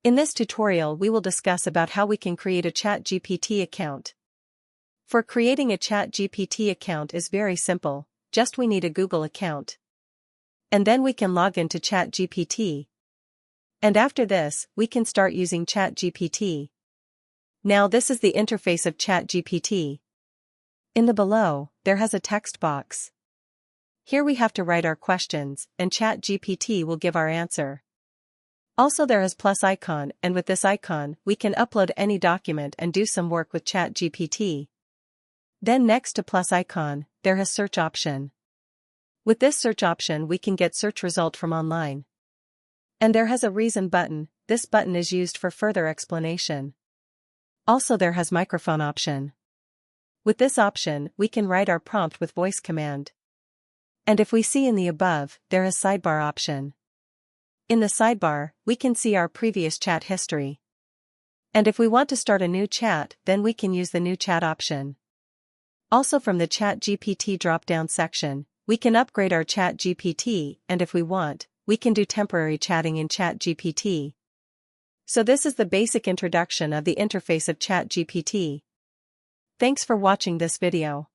In this tutorial we will discuss about how we can create a ChatGPT account. For creating a ChatGPT account is very simple, just we need a Google account. And then we can log into ChatGPT. And after this, we can start using ChatGPT. Now this is the interface of ChatGPT. In the below, there has a text box. Here we have to write our questions, and ChatGPT will give our answer. Also there is plus icon, and with this icon, we can upload any document and do some work with ChatGPT. Then next to plus icon, there is search option. With this search option we can get search result from online. And there has a reason button, this button is used for further explanation. Also there has microphone option. With this option, we can write our prompt with voice command. And if we see in the above, there is sidebar option. In the sidebar, we can see our previous chat history. And if we want to start a new chat, then we can use the new chat option. Also from the ChatGPT drop-down section, we can upgrade our ChatGPT, and if we want, we can do temporary chatting in ChatGPT. So this is the basic introduction of the interface of ChatGPT. Thanks for watching this video.